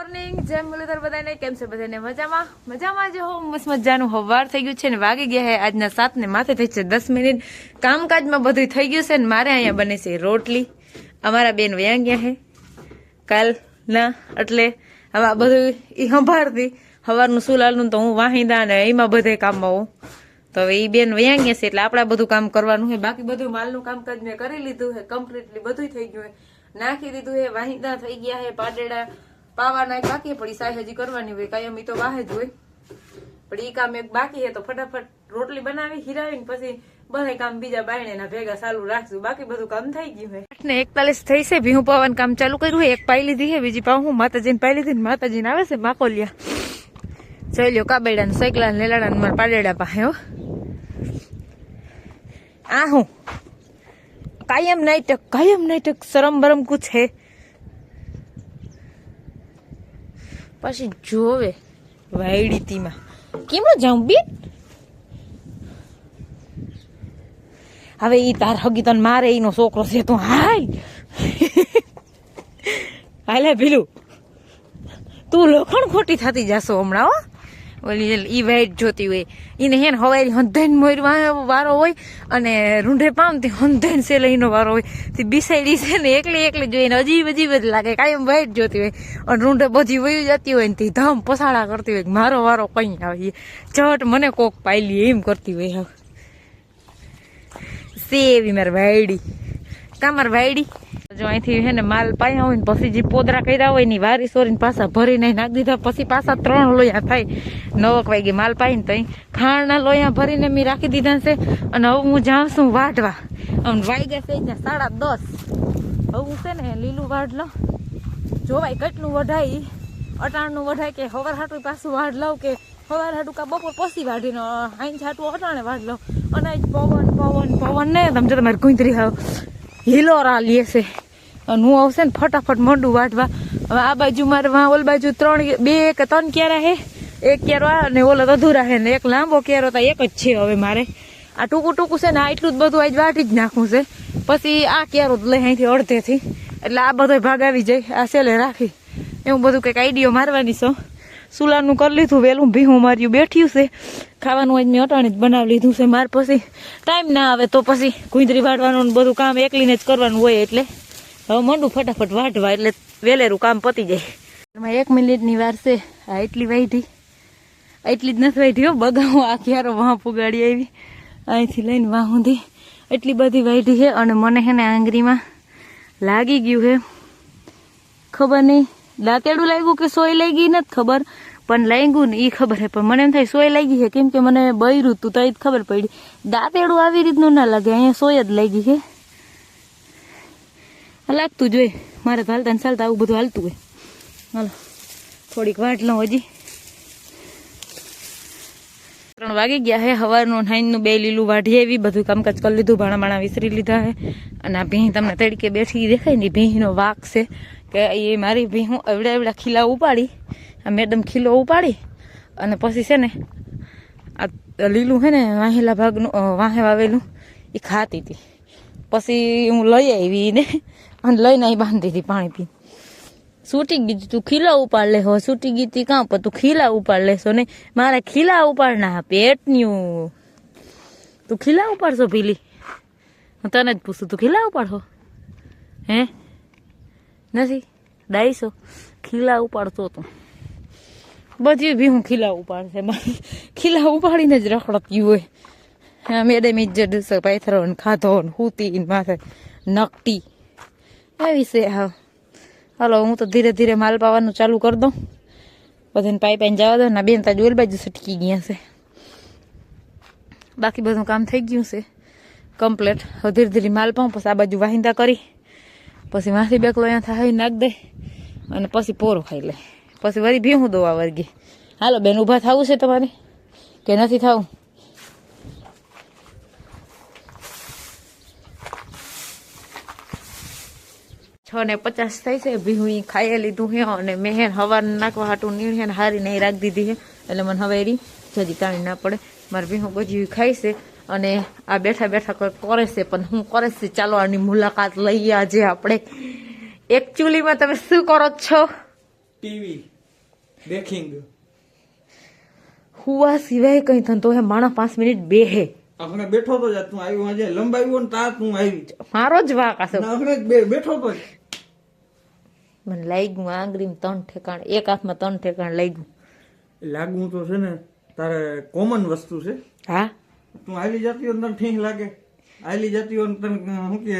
Morning, જય મુરલીધર બધાને. કેમ છે બધાને? મજામાં જ હો. મસ્ત મજાનું હવાર થઈ ગયું છે ને વાગી ગયા છે આજના 7 ને માથે થઈ છે 10 મિનિટ. કામકાજમાં બધું થઈ ગયું છે ને મારે અહીંયા બને છે રોટલી. અમારા બેન વયા ગયા છે કાલના, એટલે હવે આ બધું એ સંભાળતી સવારનું સુલાલનું તો હું વાહિંદા ને એમાં બધે કામમાં હોઉં. તો હવે એ બેન વયા ગયા છે એટલે આપણે બધું કામ કરવાનું છે. બાકી બધું માલનું કામકાજ મેં કરી લીધું છે, કમ્પ્લીટલી બધું થઈ ગયું છે, નાખી દીધું છે, વાહિંદા થઈ ગયા છે, પાટેડા પાવાના એક બાકી પડી, સાય હજી કરવાની હોય, કાયમ ઈ તો વાહે જ હોય, પણ ઈ કામ એક બાકી છે. તો ફટાફટ રોટલી બનાવી હિરાવીને પછી બધા કામ બીજા બાયણેના ભેગા ચાલુ રાખશું. બાકી બધું કામ થઈ ગયું છે. 8:41 થઈ છે. ભીહું પાવાનું કામ ચાલુ કર્યું છે. એક પાઈ લીધી છે, બીજી પાવ હું માતાજીને પાઈ લીધી. માતાજીને આવે છે માકોલિયા. જોઈ લ્યો કાબેડા ને સૈકલા ને લેલાડા ને મારા પાડેડા પાસે. હો આ હું કાયમ નાઈટક શરમ બરમ કુછ હે. પછી જોવે વાયડીતીમાં કેમ જાઉં બેન. હવે ઈ તાર હગી તને મારે ઈનો છોકરો છે તું હાલ હાલે ભીલું તું લોખંડ ખોટી થતી જાશો હમણાં. હો ઓલી ઈ વાઈટ જોતી હોય એને હેન હવારી હંધેન મોરવા વારો હોય અને રૂંઢે પામતી હંધેન સેલઈનો વારો હોય. તે બિસાડી છે ને એકલી જોઈને અજીબ જ લાગે. કાયમ વાઈટ જોતી હોય અને રૂંઢે બધી વયું જતી હોય ને તે ધમ પસાડા કરતી હોય મારો વારો કઈ આવે ચટ મને કોક પાયલી એમ કરતી હોય. હવે સેવી મારી વાયડી કામર વાયડી. જો અહીંથી હે ને માલ પાયા હોય ને પછી જે પોદરા કર્યા હોય ને વારી સોરીને પાછા ભરીને નાખી દીધા. પછી પાછા 3 લોયા થાય. 9 વાગે માલ પાઈને તો ખાણના લોયા ભરીને મેં રાખી દીધા છે. અને હવે હું જાઉં છું વાઢવા. વાગ્યા છે 10:30. હવે હું છે ને લીલું વાઢ લઉં. જોવાય કેટલું વઢાય, અટાણનું વઢાય કે હવાર હાટું પાછું વાઢ લઉં કે હવાર હાટું કા બપોર પછી વાઢીને આઈન હાટું અટાણે વાઢ લઉં. અને પવન ને તમે જો તમારે ગુંદરી હાવ હિલોરા લે છે. અને હું આવશે ને ફટાફટ મોઢું વાટવા. હવે આ બાજુ મારે ઓલ બાજુ 2 કે 3 ક્યારા હે. એક ક્યારો અને ઓલો અધૂરા હે ને એક લાંબો ક્યારો તો એક જ છે. હવે મારે આ ટૂંકું છે ને એટલું જ બધું આજ વાટી જ નાખવું છે. પછી આ ક્યારો લઈ અહીંથી અડધેથી, એટલે આ બધો ભાગ આવી જાય. આ સેલે રાખી એવું બધું કંઈક આઈડિયો મારવાની છો. સુલાનું કરી લીધું વહેલું, ભીહું માર્યું બેઠ્યું છે. ખાવાનું આજ મેં અટાણે જ બનાવી લીધું છે. મારે પછી ટાઈમ ના આવે તો પછી ગુંદરી વાટવાનું બધું કામ એકલીને જ કરવાનું હોય. એટલે હવે મંડું ફટાફટ વાટવા એટલે વેલેરું કામ પતી જાય. એમાં 1 મિનિટની વાર છે. આ એટલી વાઢી, એટલી જ નથી વાઢી હો. બગાવું આ ક્યારો વાં પુગાડી આવી અહીંથી લઈને વાં સુધી એટલી બધી વાઢી છે. અને મને હે ને આંગળીમાં લાગી ગયું છે, ખબર નહીં દાંતેડું લાગ્યું કે સોય લાગી નથી ખબર, પણ લાગ્યું ને એ ખબર છે. પણ મને એમ થાય સોય લાગી છે, કેમ કે મને બૈરું તું તો જ ખબર પડી. દાંતેડું આવી રીતનું ના લાગે, અહીંયા સોય જ લાગી છે. લાગતું જોઈએ મારે તો હાલતા ને ચાલતા આવું બધું હાલતું હોય. હાલો થોડીક વાટ લઉં. હજી 3 વાગી ગયા છે. સવારનું 9નું 2 લીલું વાઢી આવી, બધું કામકાજ કરી લીધું, ભાણા વિસરી લીધા છે. અને આ ભીં તમને તડકે બેઠી દેખાય ને, ભીંનો વાક છે કે એ મારી ભીં એવડા ખીલા ઉપાડી, આ મેડમ ખીલો ઉપાડી અને પછી છે ને આ લીલું છે ને વાહેલા ભાગનું વાહે વાવેલું એ ખાતી હતી. પછી હું લઈ આવી ને અને લઈને અહીં બાંધી હતી પાણી પી. છૂટી ગઈ તું ખીલા ઉપાડ લે હો, છૂટી ગઈ તી કાં પણ તું ખીલા ઉપાડ લેશો નહીં. મારે ખીલા ઉપાડ ના પેટન્યું. તું ખીલા ઉપાડશો પીલી? હું તને જ પૂછું, તું ખીલા ઉપાડશો? હે નથી ડાઈશો ખીલા ઉપાડતો તું? બધી બી હું ખીલા ઉપાડશે, ખીલા ઉપાડીને જ રખડતી હોય. હા મેડમ ઇજ્જત પાથરો ને ખાધો ને હૂતી માથે નકટી એવી છે. હા હાલો હું તો ધીરે ધીરે માલ પાવાનું ચાલુ કરી દઉં. બધાને પાઈ જવા દો. ના બેન તાજ ઓલ બાજુ સટકી ગયા છે. બાકી બધું કામ થઈ ગયું છે કમ્પ્લીટ. હવે ધીરે ધીરે માલ પાઉં, પછી આ બાજુ વાહિંદા કરી, પછી માથી બેકલો અહીંયા થાય નાખ દે અને પછી પોરો ખાઈ લે. પછી વળી ભીહું દોવા વર્ગી. હાલો બેન ઊભા થવું છે તમારે કે નથી થવું? છ ને 50 થાય છે. ભીહું ખાઈ લીધું છે અને મેં હવાર નાખવા હાટું નીણ હારી નહીં રાખી દીધી છે. એટલે મને હવે એરી જલ્દી તાણી ના પડે. મારે ભીહું બધી ખાઈ છે અને આ બેઠા બેઠા કરે છે. પણ હું કરે છે ચાલો આની મુલાકાત લઈએ આજે આપણે. એકચ્યુઅલીમાં તમે શું કરો છો? દેખીંગ હુવા સિવાય કઈ થતું તો હે માણસ 5 મિનિટ બેહે. આપણે બેઠો તો જા તું આવ્યો આજે લંબાવ્યો ને તા તું આવી મારો જ વાક હશે. આપણે બેઠો તો જ. મને લાગ્યું આંગળીમાં 3 ઠેકાણ, એક હાથમાં 3 ઠેકાણ લાગ્યું. લાગવું તો છે ને તારે કોમન વસ્તુ છે. હા તું આલી જતી હોય ને તને ઠીક લાગે, આલી જતી હોય ને તને શું કે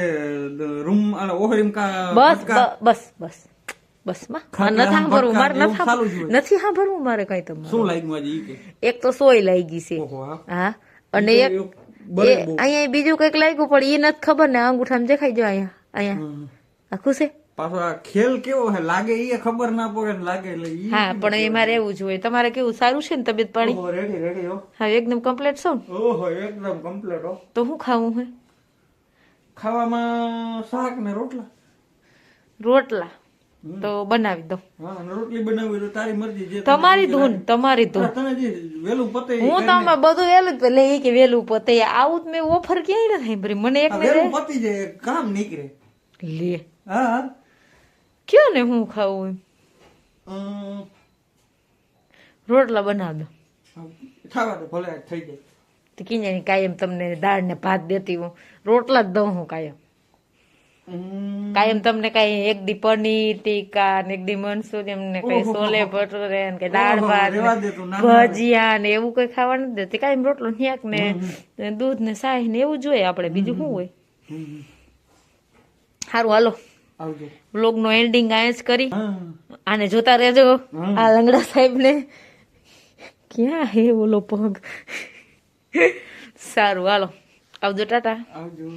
રૂમ ઓહરીમ કા બસ ફટકા, બસ બસ બસ માં ખાટલા, નથી સાંભળવું મારે, ભટકા, નથી એવું ચાલુ જ હોય. નથી સાંભળવું મારે કઈ તમારે. શું લાગ્યું આજે ઈ કે? એક તો સોય લાગી છે. ઓહો હા. હા અને ઈ એક તો બરે એ બહુ. અહીંયા બીજું કઈક લાગ્યું પણ એ નથી ખબર ને અંગૂઠામાં દેખાઈ જાય અહીંયા હમ. આખું છે. પાછો આ ખેલ કેવો હે, લાગે ઈ ખબર ના પડે ને લાગે એટલે ઈ હા પણ એ મારે એવું જ હોય. તમારે કેવું સારું છે ને તબિયત પાણી? ઓહો, રેડી રેડી હો. હા એકદમ કમ્પ્લીટ છો ને? ઓહો એકદમ કમ્પ્લીટ હો. તો શું ખાવું હે? ખાવામાં શાક ને રોટલા. રોટલા તો બનાવી દો. હા અને રોટલી બનાવી તો તારી મરજી, જે તને તમારી જે ધૂન લાગે. તમારી ધૂન. હા, તને જે વેલું પતે ઈ હું કરી તો નાખ. આમાં બધું વેલું જ પેલે એ કે વેલું પતે આવું જ મેં ઓફર ક્યાંય નથી ભરી મને એક હા, ને વેલું પતી જાય કામ નીકળે. લે હા હા. કયો ને હું ખાવું એમ? અમ, રોટલા બનાવી દો. ખાવા તો ભલે થઈ જાય. તો કિંજાની કાયમ તમને દાળ ને ભાત દેતી હું રોટલા જ દઉં હું કાયમ. કાયમ તમને કઈ એક દી પનીર ટીકા ને એક દી મંચુરિયન ને કઈ ઓહો. છોલે ભટુરે ને કઈ દાળ ઓહો, ભાત રેવા ને દે તું, ના, ના. ભજીયા ને એવું કઈ ખાવા નથી દેતી. કાયમ રોટલો ન્યાક ને દૂધ ને સાય ને એવું જોઈએ આપણે, બીજું શું હોય. હમ. સારું હાલો આવજો. વ્લોગ નો એન્ડિંગ આ જ કરી. હા. આને જોતા રહેજો. હમ. આ લંગડા સાહેબ ને ક્યાં હે ઓલો પગ. સારું હાલો આવજો ટાટા. આવજો.